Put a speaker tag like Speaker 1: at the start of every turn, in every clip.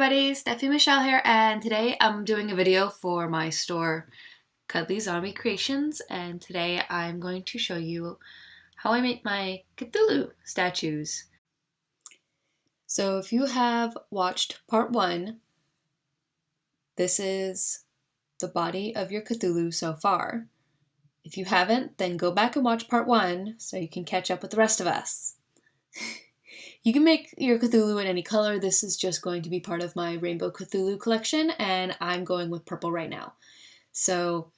Speaker 1: everybody, Steffi Michelle here, and today I'm doing a video for my store, Cuddly Zombie Creations, and today I'm going to show you how I make my Cthulhu statues. So if you have watched part 1, this is the body of your Cthulhu so far. If you haven't, then go back and watch part 1 so you can catch up with the rest of us. You can make your Cthulhu in any color. This is just going to be part of my Rainbow Cthulhu collection, and I'm going with purple right now. So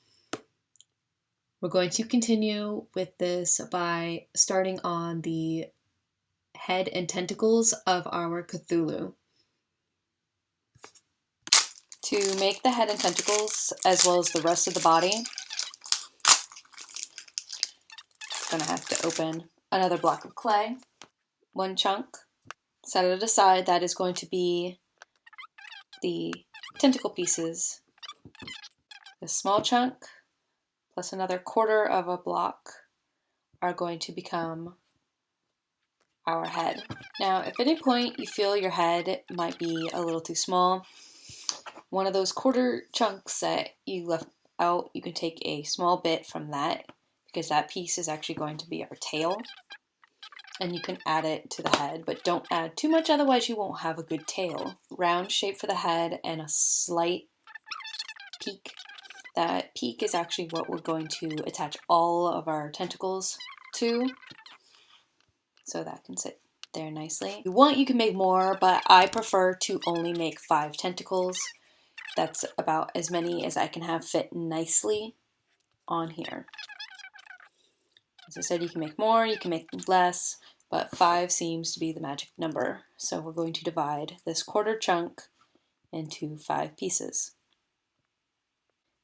Speaker 1: we're going to continue with this by starting on the head and tentacles of our Cthulhu. To make the head and tentacles, as well as the rest of the body, I'm going to have to open another block of clay. One chunk, set it aside. That is going to be the tentacle pieces. The small chunk plus another quarter of a block are going to become our head. Now, if at any point you feel your head might be a little too small, one of those quarter chunks that you left out, you can take a small bit from that, because that piece is actually going to be our tail. And you can add it to the head, but don't add too much, otherwise you won't have a good tail. Round shape for the head and a slight peak. That peak is actually what we're going to attach all of our tentacles to, so that can sit there nicely. If you want, you can make more, but I prefer to only make 5 tentacles. That's about as many as I can have fit nicely on here. As I said, you can make more, you can make less, but 5 seems to be the magic number. So we're going to divide this quarter chunk into 5 pieces.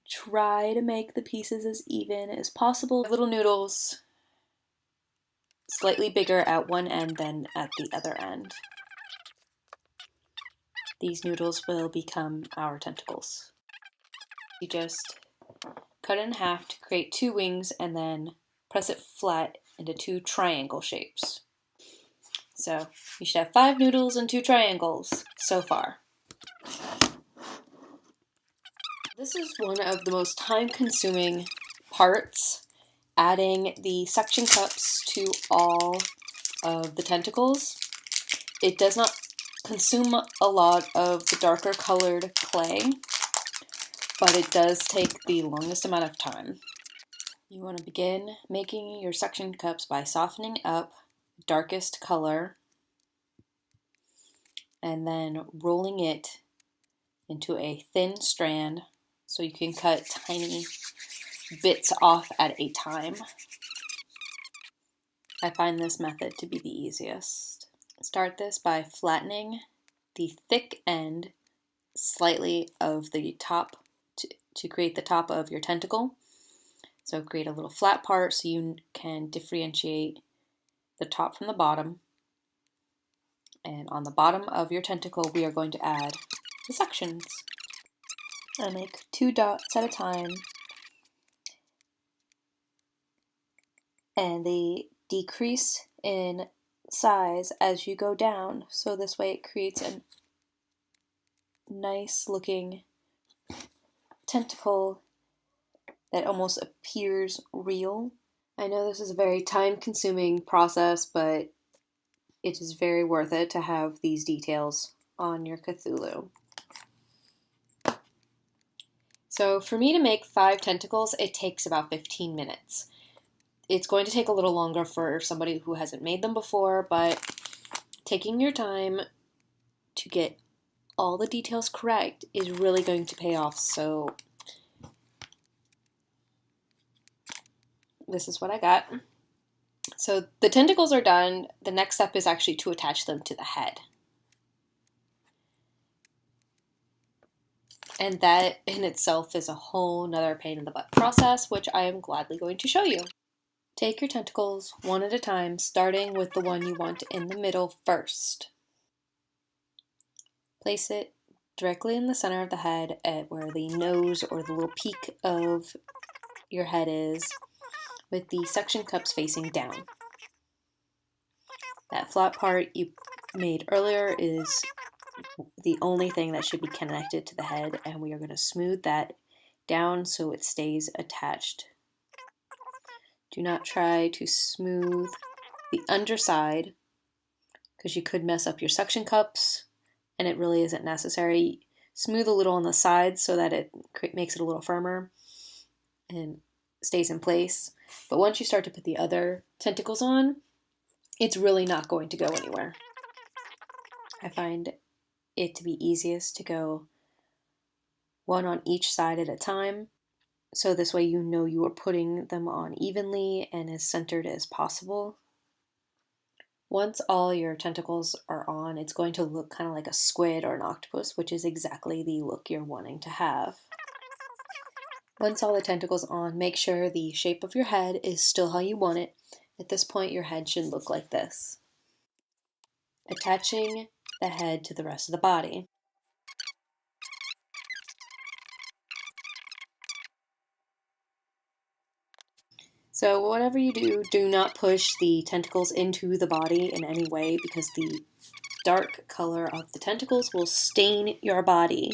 Speaker 1: Try to make the pieces as even as possible. Little noodles, slightly bigger at one end than at the other end. These noodles will become our tentacles. You just cut it in half to create 2 wings and then press it flat into 2 triangle shapes. So you should have 5 noodles and 2 triangles so far. This is one of the most time-consuming parts, adding the suction cups to all of the tentacles. It does not consume a lot of the darker colored clay, but it does take the longest amount of time. You want to begin making your suction cups by softening up the darkest color and then rolling it into a thin strand so you can cut tiny bits off at a time. I find this method to be the easiest. Start this by flattening the thick end slightly of the top to create the top of your tentacle. So create a little flat part so you can differentiate the top from the bottom. And on the bottom of your tentacle, we are going to add the suctions. I make 2 dots at a time, and they decrease in size as you go down, so this way it creates a nice looking tentacle that almost appears real. I know this is a very time-consuming process, but it is very worth it to have these details on your Cthulhu. So for me to make 5 tentacles, it takes about 15 minutes. It's going to take a little longer for somebody who hasn't made them before, but taking your time to get all the details correct is really going to pay off. So this is what I got. So the tentacles are done. The next step is actually to attach them to the head. And that in itself is a whole nother pain in the butt process, which I am gladly going to show you. Take your tentacles one at a time, starting with the one you want in the middle first. Place it directly in the center of the head at where the nose or the little peak of your head is, with the suction cups facing down. That flat part you made earlier is the only thing that should be connected to the head, and we are going to smooth that down so it stays attached. Do not try to smooth the underside because you could mess up your suction cups, and it really isn't necessary. Smooth a little on the sides so that it makes it a little firmer and stays in place. But once you start to put the other tentacles on, it's really not going to go anywhere. I find it to be easiest to go one on each side at a time. So this way you know you are putting them on evenly and as centered as possible. Once all your tentacles are on, it's going to look kind of like a squid or an octopus, which is exactly the look you're wanting to have. Once all the tentacles on, make sure the shape of your head is still how you want it. At this point, your head should look like this. Attaching the head to the rest of the body. So whatever you do, do not push the tentacles into the body in any way because the dark color of the tentacles will stain your body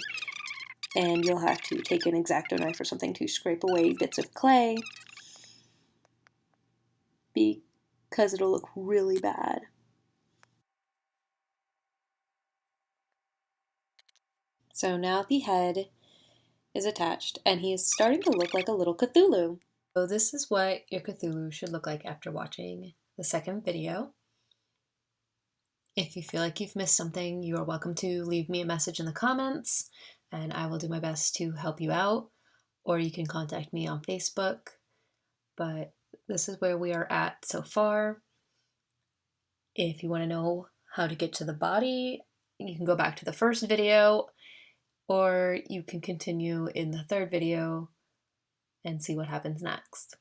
Speaker 1: and you'll have to take an X-Acto knife or something to scrape away bits of clay because it'll look really bad. So now the head is attached and he is starting to look like a little Cthulhu. So this is what your Cthulhu should look like after watching the second video. If you feel like you've missed something, you are welcome to leave me a message in the comments and I will do my best to help you out, or you can contact me on Facebook. But this is where we are at so far. If you want to know how to get to the body, you can go back to the first video, or you can continue in the third video and see what happens next.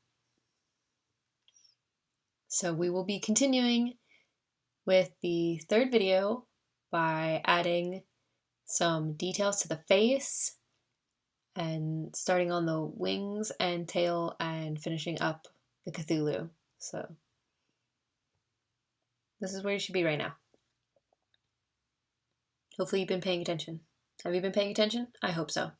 Speaker 1: So we will be continuing with the third video by adding some details to the face and starting on the wings and tail and finishing up the Cthulhu. So this is where you should be right now. Hopefully you've been paying attention. Have you been paying attention? I hope so.